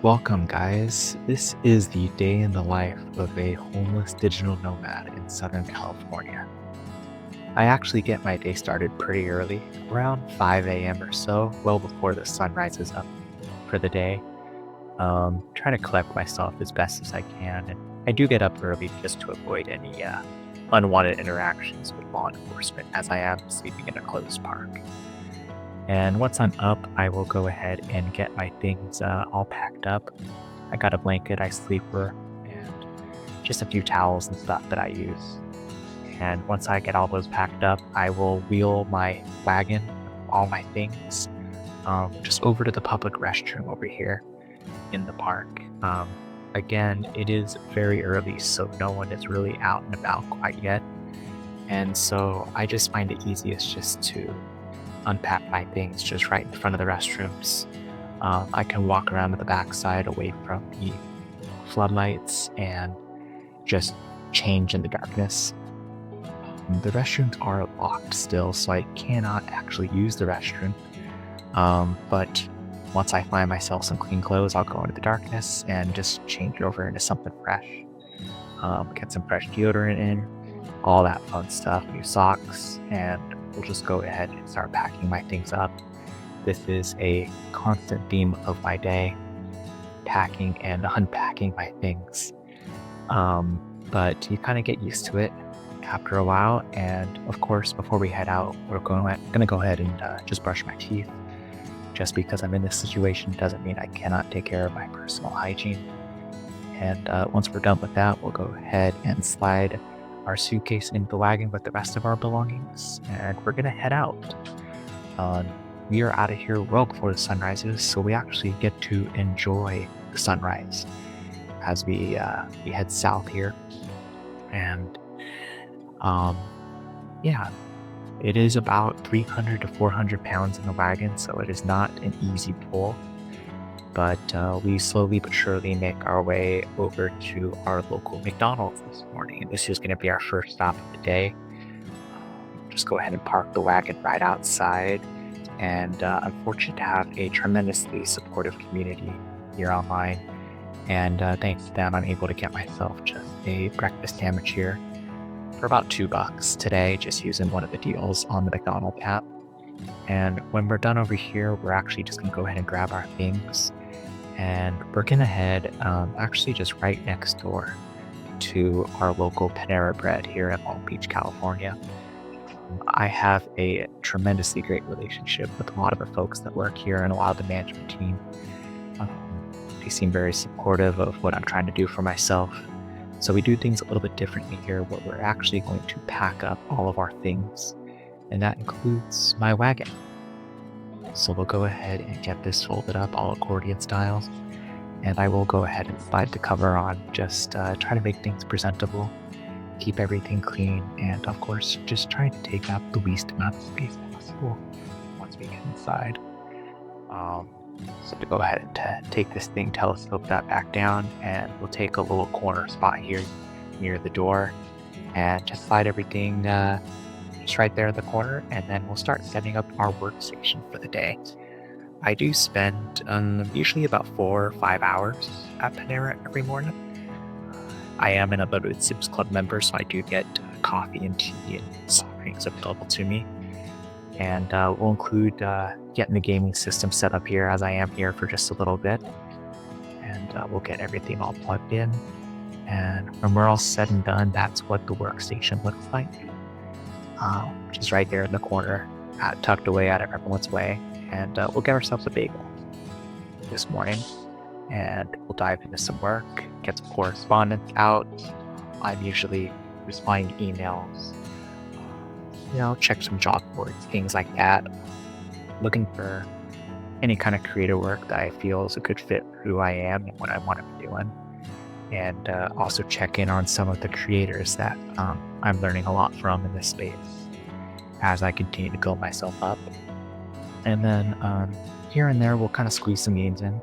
Welcome, guys. This is the day in the life of a homeless digital nomad in Southern California. I actually get my day started pretty early, around 5 a.m. or so, well before the sun rises up for the day. Trying to collect myself as best as I can, and I do get up early just to avoid any unwanted interactions with law enforcement, as I am sleeping in a closed park. And once I'm up, I will go ahead and get my things all packed up. I got a blanket I sleep for, and just a few towels and stuff that I use. And once I get all those packed up, I will wheel my wagon, all my things, just over to the public restroom over here in the park. Again, it is very early, so no one is really out and about quite yet. And so I just find it easiest just to unpack my things just right in front of the restrooms. I can walk around to the backside away from the floodlights and just change in the darkness. The restrooms are locked still, so I cannot actually use the restroom. But once I find myself some clean clothes, I'll go into the darkness and just change over into something fresh. Get some fresh deodorant in, all that fun stuff, new socks, and we'll just go ahead and start packing my things up. This is a constant theme of my day, packing and unpacking my things. But you kind of get used to it after a while. And of course, before we head out, we're gonna go ahead and just brush my teeth. Just because I'm in this situation doesn't mean I cannot take care of my personal hygiene. And once we're done with that, we'll go ahead and slide our suitcase into the wagon with the rest of our belongings, and we're gonna head out. Uh, we are out of here well before the sun rises, so we actually get to enjoy the sunrise as we head south here. And um, yeah, it is about 300 to 400 pounds in the wagon, so it is not an easy pull. But we slowly but surely make our way over to our local McDonald's this morning. And this is going to be our first stop of the day. Just go ahead and park the wagon right outside. And I'm fortunate to have a tremendously supportive community here online. And thanks to them, I'm able to get myself just a breakfast sandwich here for about $2 today, just using one of the deals on the McDonald's app. And when we're done over here, we're actually just going to go ahead and grab our things, and we're gonna head actually just right next door to our local Panera Bread here in Long Beach, California. I have a tremendously great relationship with a lot of the folks that work here and a lot of the management team. Um, they seem very supportive of what I'm trying to do for myself. So we do things a little bit differently here, where we're actually going to pack up all of our things, and that includes my wagon. So we'll go ahead and get this folded up all accordion styles. And I will go ahead and slide the cover on, just try to make things presentable, keep everything clean, and of course, just trying to take up the least amount of space possible once we get inside. Um, so to go ahead and take this thing, telescope that back down, and we'll take a little corner spot here near the door and just slide everything just right there in the corner, and then we'll start setting up our workstation for the day. I do spend usually about 4 or 5 hours at Panera every morning. I am an Unlimited Sips Club member, so I do get coffee and tea and soft drinks available to me. And we'll include getting the gaming system set up here, as I am here for just a little bit. And we'll get everything all plugged in. And when we're all said and done, that's what the workstation looks like, which is right there in the corner, tucked away out of everyone's way. And we'll get ourselves a bagel this morning, and we'll dive into some work, get some correspondence out. I'm usually responding to emails, check some job boards, things like that, looking for any kind of creative work that I feel is a good fit for who I am and what I want to be doing. And also check in on some of the creators that I'm learning a lot from in this space as I continue to build myself up. And then here and there, we'll kind of squeeze some memes in,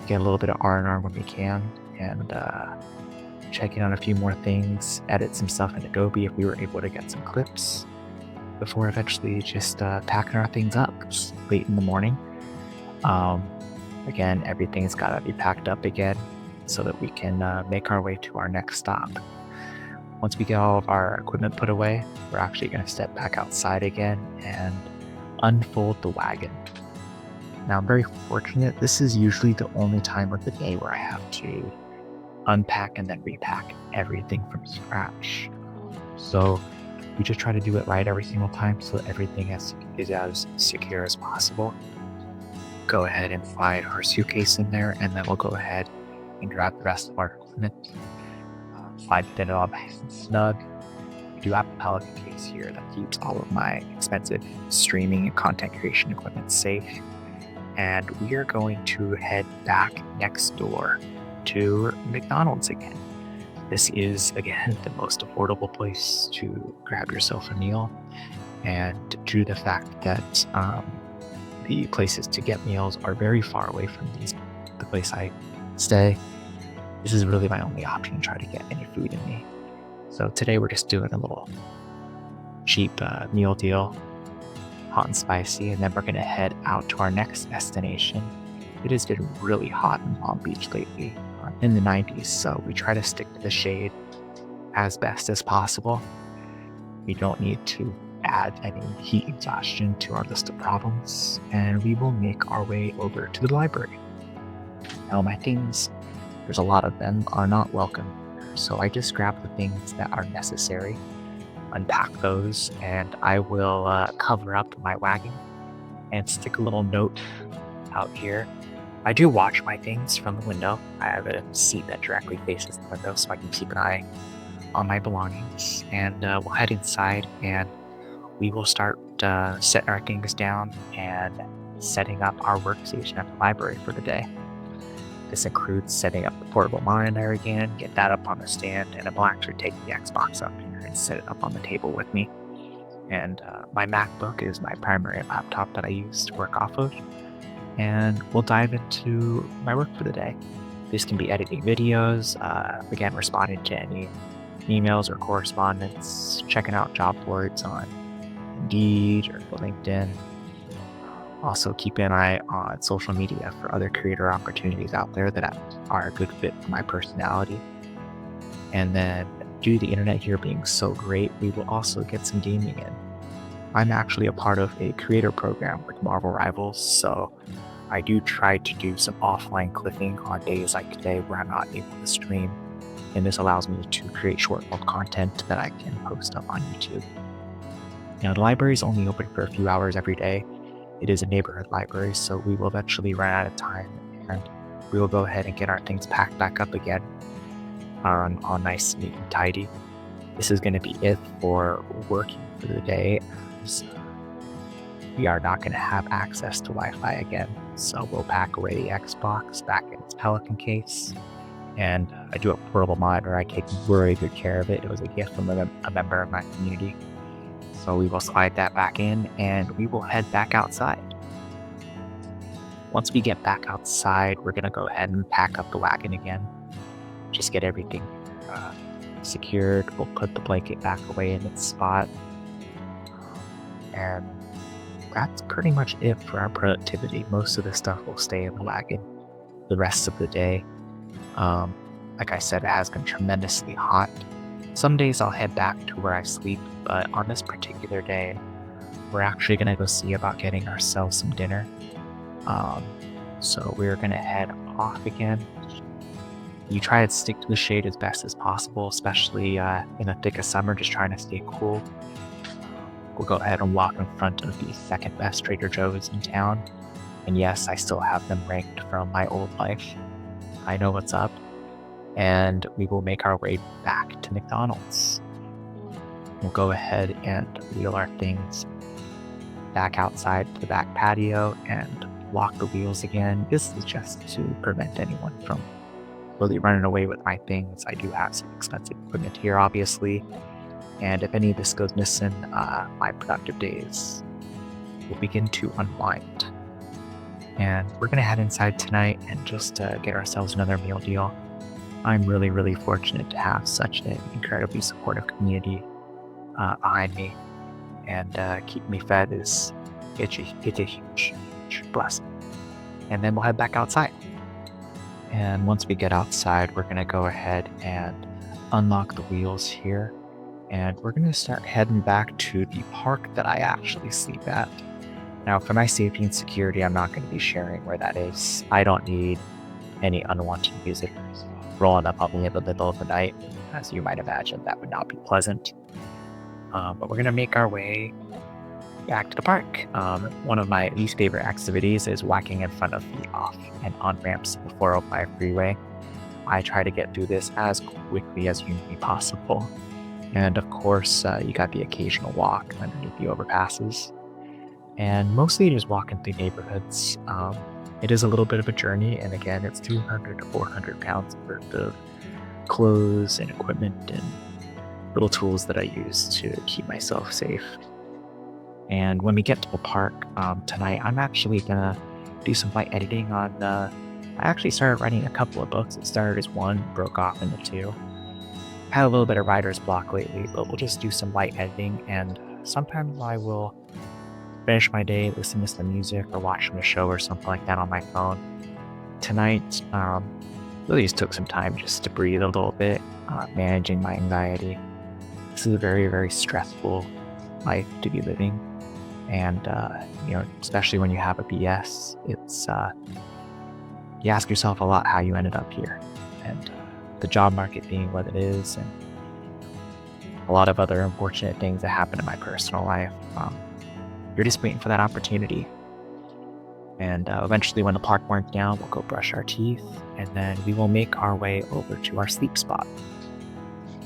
get a little bit of R&R when we can, and check in on a few more things, edit some stuff in Adobe if we were able to get some clips, before eventually just packing our things up late in the morning. Again, everything's got to be packed up again so that we can make our way to our next stop. Once we get all of our equipment put away, we're actually going to step back outside again and unfold the wagon. Now, I'm very fortunate. This is usually the only time of the day where I have to unpack and then repack everything from scratch. So we just try to do it right every single time so that everything is as secure as possible. Go ahead and slide our suitcase in there, and then we'll go ahead and grab the rest of our equipment. Slide it all nice and snug. We do have a Pelican case here that keeps all of my expensive streaming and content creation equipment safe. And we are going to head back next door to McDonald's again. This is, again, the most affordable place to grab yourself a meal. And due to the fact that the places to get meals are very far away from the place I stay, this is really my only option to try to get any food in me. So today we're just doing a little cheap meal deal, hot and spicy, and then we're going to head out to our next destination. It has been really hot in Palm Beach lately, in the 90s, so we try to stick to the shade as best as possible. We don't need to add any heat exhaustion to our list of problems, and we will make our way over to the library. Now, my things, there's a lot of them, are not welcome, so I just grab the things that are necessary, unpack those, and I will cover up my wagon and stick a little note out here. I do watch my things from the window. I have a seat that directly faces the window so I can keep an eye on my belongings, and we'll head inside and we will start setting our things down and setting up our workstation at the library for the day. This includes setting up the portable monitor again, get that up on the stand, and I will actually take the Xbox up here and set it up on the table with me. And my MacBook is my primary laptop that I use to work off of. And we'll dive into my work for the day. This can be editing videos, again, responding to any emails or correspondence, checking out job boards on Indeed or LinkedIn. Also, keep an eye on social media for other creator opportunities out there that are a good fit for my personality. And then, due to the internet here being so great, we will also get some gaming in. I'm actually a part of a creator program with Marvel Rivals, so I do try to do some offline clipping on days like today where I'm not able to stream, and this allows me to create short-form content that I can post up on YouTube. Now, the library is only open for a few hours every day. It is a neighborhood library, so we will eventually run out of time, and we will go ahead and get our things packed back up again, all nice, neat, and tidy. This is going to be it for working for the day. We are not going to have access to Wi-Fi again, so we'll pack away the Xbox back in its Pelican case. And I do a portable monitor. I take very good care of it. It was a gift from a member of my community. So we will slide that back in and we will head back outside. Once we get back outside, we're going to go ahead and pack up the wagon again. Just get everything secured. We'll put the blanket back away in its spot. And that's pretty much it for our productivity. Most of the stuff will stay in the wagon the rest of the day. Like I said, it has been tremendously hot. Some days I'll head back to where I sleep, but on this particular day, we're actually going to go see about getting ourselves some dinner. So we're going to head off again. You try to stick to the shade as best as possible, especially in the thick of summer, just trying to stay cool. We'll go ahead and walk in front of the second best Trader Joe's in town. And yes, I still have them ranked from my old life. I know what's up. And we will make our way back to McDonald's. We'll go ahead and wheel our things back outside to the back patio and lock the wheels again. This is just to prevent anyone from really running away with my things. I do have some expensive equipment here, obviously. And if any of this goes missing, my productive days will begin to unwind. And we're going to head inside tonight and just get ourselves another meal deal. I'm really, really fortunate to have such an incredibly supportive community behind me, and keeping me fed it's a huge, huge blessing. and then we'll head back outside. And once we get outside, we're going to go ahead and unlock the wheels here. And we're going to start heading back to the park that I actually sleep at. Now, for my safety and security, I'm not going to be sharing where that is. I don't need any unwanted visitors rolling up on me in the middle of the night. As you might imagine, that would not be pleasant. But we're going to make our way back to the park. One of my least favorite activities is walking in front of the off and on ramps to the 405 freeway. I try to get through this as quickly as humanly possible. And of course, you got the occasional walk underneath the overpasses. And mostly just walking through neighborhoods. It is a little bit of a journey, and again, it's 200 to 400 pounds worth of clothes and equipment and little tools that I use to keep myself safe. And when we get to the park tonight, I'm actually gonna do some light editing on. I actually started writing a couple of books. It started as one, broke off into two. Had a little bit of writer's block lately, but we'll just do some light editing, and sometimes I will finish my day listening to some music or watching a show or something like that on my phone. Tonight, really just took some time just to breathe a little bit, managing my anxiety. This is a very, very stressful life to be living. And, especially when you have a BS, you ask yourself a lot how you ended up here. And the job market being what it is, and a lot of other unfortunate things that happen in my personal life. You're just waiting for that opportunity. And eventually, when the park burns down, we'll go brush our teeth, and then we will make our way over to our sleep spot.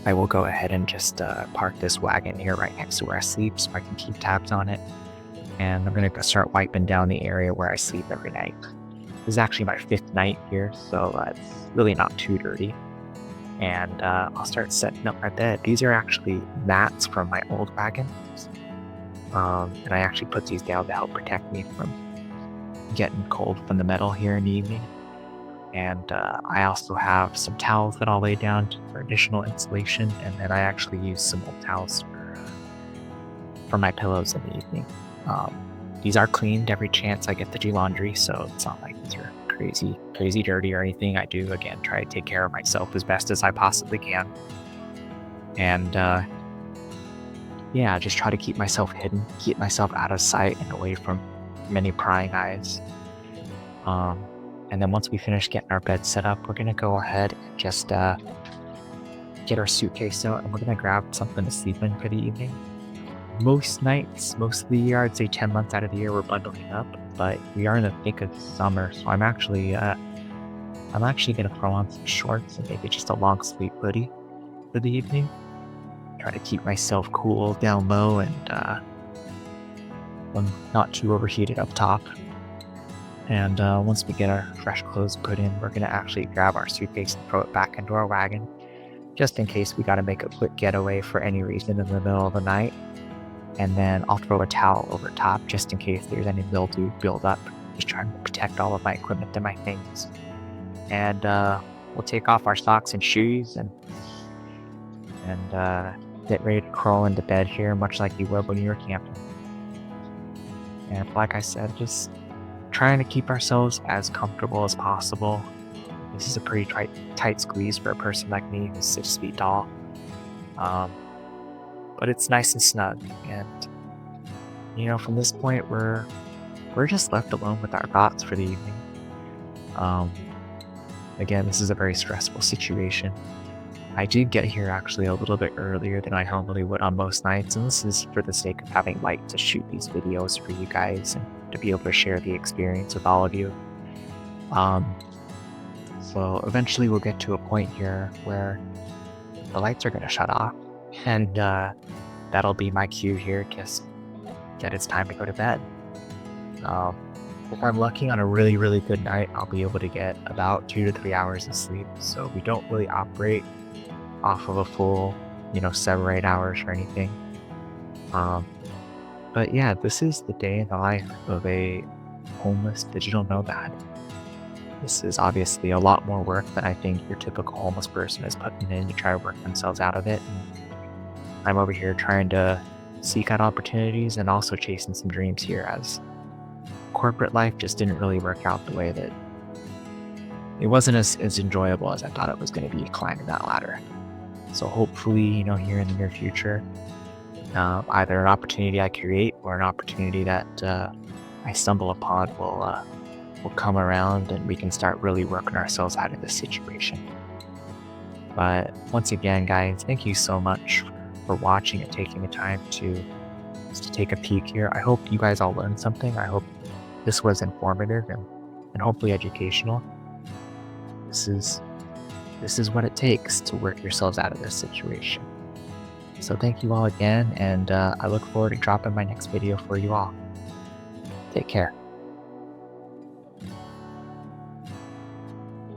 I will go ahead and just park this wagon here right next to where I sleep so I can keep tabs on it. And I'm going to start wiping down the area where I sleep every night. This is actually my 5th night here, so it's really not too dirty. And I'll start setting up my bed. These are actually mats from my old wagons. And I actually put these down to help protect me from getting cold from the metal here in the evening. And I also have some towels that I'll lay down for additional insulation. And then I actually use some old towels for my pillows in the evening. These are cleaned every chance I get to do laundry, so it's not like these are crazy dirty or anything. I do, again, try to take care of myself as best as I possibly can. And just try to keep myself hidden, keep myself out of sight and away from many prying eyes. And then once we finish getting our bed set up, we're going to go ahead and just get our suitcase out, and we're going to grab something to sleep in for the evening. Most nights, most of the year, I'd say 10 months out of the year, we're bundling up, but we are in the thick of summer, so I'm actually going to throw on some shorts and maybe just a long sleeve hoodie for the evening. Try to keep myself cool down low and not too overheated up top. And once we get our fresh clothes put in, we're going to actually grab our suitcase and throw it back into our wagon, just in case we got to make a quick getaway for any reason in the middle of the night. And then I'll throw a towel over top just in case there's any mildew build up, just trying to protect all of my equipment and my things. And we'll take off our socks and shoes and get ready to crawl into bed here, much like you would when you were camping. And like I said, just trying to keep ourselves as comfortable as possible. This is a pretty tight squeeze for a person like me who's 6 feet tall. But it's nice and snug. And, from this point, we're just left alone with our thoughts for the evening. Again, this is a very stressful situation. I did get here actually a little bit earlier than I normally would on most nights, and this is for the sake of having light to shoot these videos for you guys and to be able to share the experience with all of you. So eventually we'll get to a point here where the lights are going to shut off, and that'll be my cue here that it's time to go to bed. If I'm lucky on a really, really good night, I'll be able to get about 2 to 3 hours of sleep, so we don't really operate off of a full, 7 or 8 hours or anything. But yeah, this is the day in the life of a homeless digital nomad. This is obviously a lot more work than I think your typical homeless person is putting in to try to work themselves out of it. And I'm over here trying to seek out opportunities and also chasing some dreams here as, of corporate life just didn't really work out the way that it wasn't as enjoyable as I thought it was going to be climbing that ladder. So hopefully, here in the near future, either an opportunity I create or an opportunity that I stumble upon will come around and we can start really working ourselves out of this situation. But once again, guys, thank you so much for watching and taking the time to take a peek here. I hope you guys all learned something. I hope this was informative and hopefully educational. This is this is what it takes to work yourselves out of this situation. So thank you all again, and I look forward to dropping my next video for you all. Take care.